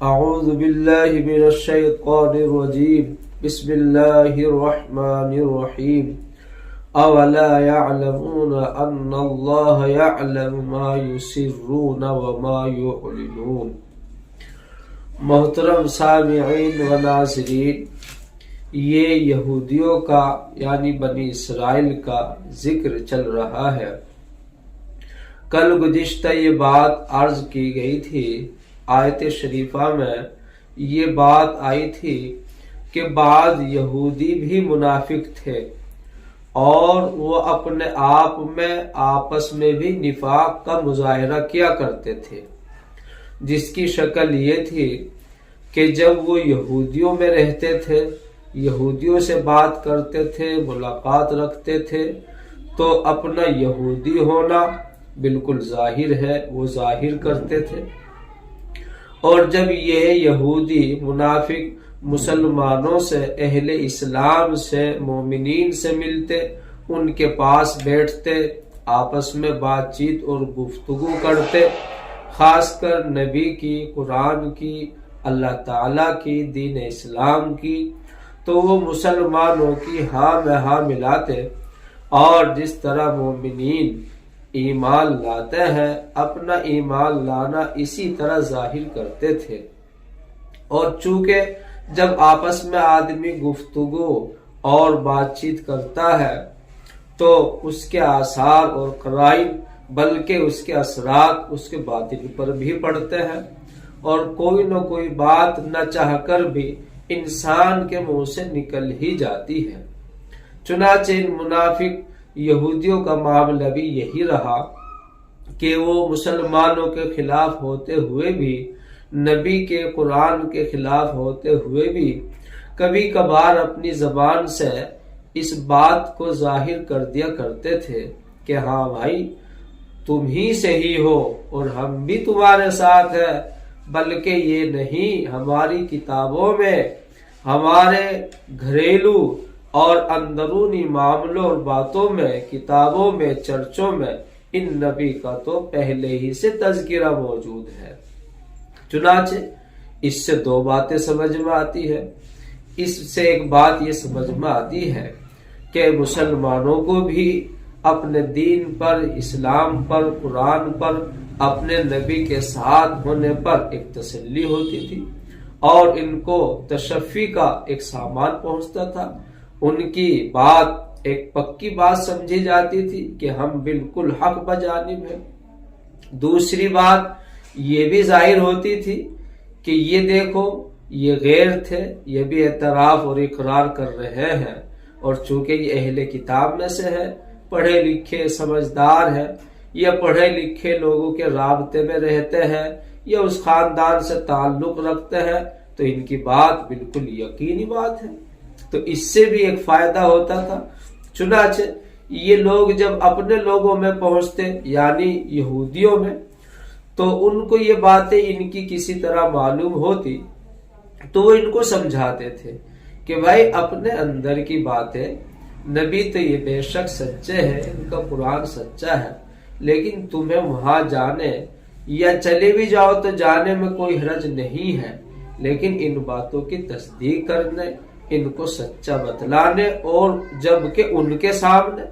اعوذ باللہ من الشیطان الرجیم بسم اللہ الرحمن الرحیم اولا يعلمون ان اللہ يعلم ما يسرون وما يعلنون۔ محترم سامعین و ناظرین، یہ یہودیوں کا یعنی بنی اسرائیل کا ذکر چل رہا ہے۔ کل گزشتہ یہ بات عرض کی گئی تھی، آیت شریفہ میں یہ بات آئی تھی کہ بعض یہودی بھی منافق تھے اور وہ اپنے آپ میں آپس میں بھی نفاق کا مظاہرہ کیا کرتے تھے، جس کی شکل یہ تھی کہ جب وہ یہودیوں میں رہتے تھے، یہودیوں سے بات کرتے تھے، ملاقات رکھتے تھے، تو اپنا یہودی ہونا بالکل ظاہر ہے وہ ظاہر کرتے تھے، اور جب یہ یہودی منافق مسلمانوں سے، اہل اسلام سے، مومنین سے ملتے، ان کے پاس بیٹھتے، آپس میں بات چیت اور گفتگو کرتے، خاص کر نبی کی، قرآن کی، اللہ تعالیٰ کی، دین اسلام کی، تو وہ مسلمانوں کی ہاں میں ہاں ملاتے، اور جس طرح مومنین ایمان لاتے ہیں اپنا ایمان لانا اسی طرح ظاہر کرتے تھے۔ اور چونکہ جب آپس میں آدمی گفتگو اور بات چیت کرتا ہے تو اس کے آثار اور قرائن بلکہ اس کے اثرات اس کے باطن پر بھی پڑتے ہیں، اور کوئی نہ کوئی بات نہ چاہ کر بھی انسان کے منہ سے نکل ہی جاتی ہے۔ چنانچہ ان منافق یہودیوں کا معاملہ بھی یہی رہا کہ وہ مسلمانوں کے خلاف ہوتے ہوئے بھی، نبی کے قرآن کے خلاف ہوتے ہوئے بھی کبھی کبھار اپنی زبان سے اس بات کو ظاہر کر دیا کرتے تھے کہ ہاں بھائی تم ہی صحیح ہو اور ہم بھی تمہارے ساتھ ہیں، بلکہ یہ نہیں، ہماری کتابوں میں، ہمارے گھریلو اور اندرونی معاملوں اور باتوں میں، کتابوں میں، چرچوں میں ان نبی کا تو پہلے ہی سے تذکرہ موجود ہے۔ چنانچہ اس سے دو باتیں سمجھ میں آتی ہے۔ اس سے ایک بات یہ سمجھ میں آتی ہے کہ مسلمانوں کو بھی اپنے دین پر، اسلام پر، قرآن پر، اپنے نبی کے ساتھ ہونے پر ایک تسلی ہوتی تھی، اور ان کو تشفی کا ایک سامان پہنچتا تھا، ان کی بات ایک پکی بات سمجھی جاتی تھی کہ ہم بالکل حق بجانب ہیں۔ دوسری بات یہ بھی ظاہر ہوتی تھی کہ یہ دیکھو یہ غیر تھے، یہ بھی اعتراف اور اقرار کر رہے ہیں، اور چونکہ یہ اہل کتاب میں سے ہے، پڑھے لکھے سمجھدار ہیں، یا پڑھے لکھے لوگوں کے رابطے میں رہتے ہیں، یا اس خاندان سے تعلق رکھتے ہیں، تو ان کی بات بالکل یقینی بات ہے، تو اس سے بھی ایک فائدہ ہوتا تھا۔ چنانچہ یہ لوگ جب اپنے لوگوں میں پہنچتے یعنی یہودیوں میں، تو ان کو یہ باتیں ان کی کسی طرح معلوم ہوتی تو وہ ان کو سمجھاتے تھے کہ بھائی اپنے اندر کی باتیں، نبی تو یہ بے شک سچے ہیں، ان کا قرآن سچا ہے، لیکن تمہیں وہاں جانے یا چلے بھی جاؤ تو جانے میں کوئی حرج نہیں ہے، لیکن ان باتوں کی تصدیق کرنے، ان کو سچا بتلانے، اور جب کہ ان کے سامنے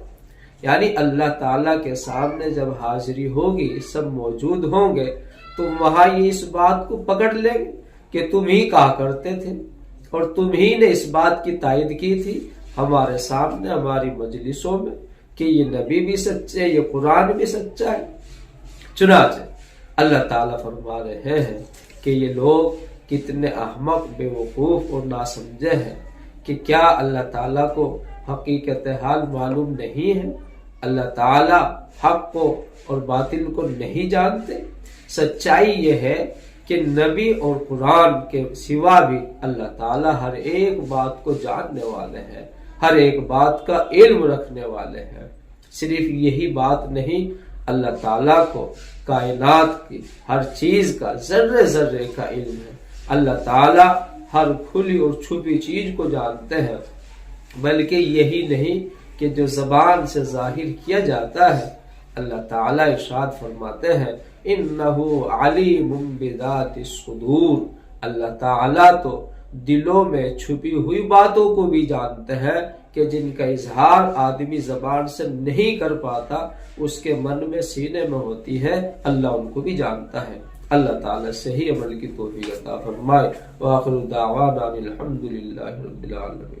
یعنی اللہ تعالیٰ کے سامنے جب حاضری ہوگی، سب موجود ہوں گے، تو وہاں یہ اس بات کو پکڑ لیں گے کہ تم ہی کہا کرتے تھے اور تم ہی نے اس بات کی تائید کی تھی ہمارے سامنے، ہماری مجلسوں میں، کہ یہ نبی بھی سچے، یہ قرآن بھی سچا ہے۔ چنانچہ اللہ تعالیٰ فرما رہے ہیں کہ یہ لوگ کتنے احمق، بے وقوف اور ناسمجھے ہیں کہ کیا اللہ تعالیٰ کو حقیقت حال معلوم نہیں ہے؟ اللہ تعالیٰ حق کو اور باطل کو نہیں جانتے؟ سچائی یہ ہے کہ نبی اور قرآن کے سوا بھی اللہ تعالیٰ ہر ایک بات کو جاننے والے ہیں، ہر ایک بات کا علم رکھنے والے ہیں۔ صرف یہی بات نہیں، اللہ تعالیٰ کو کائنات کی ہر چیز کا، ذرے ذرے کا علم ہے۔ اللہ تعالیٰ ہر کھلی اور چھپی چیز کو جانتے ہیں، بلکہ یہی نہیں کہ جو زبان سے ظاہر کیا جاتا ہے، اللہ تعالیٰ ارشاد فرماتے ہیں انہو علیم بذات الصدور، اللہ تعالیٰ تو دلوں میں چھپی ہوئی باتوں کو بھی جانتے ہیں کہ جن کا اظہار آدمی زبان سے نہیں کر پاتا، اس کے من میں سینے میں ہوتی ہے، اللہ ان کو بھی جانتا ہے۔ اللہ تعالیٰ صحیح عمل کی توفیق عطا فرمائے۔ وآخر دعوانا الحمدللہ رب العالمین۔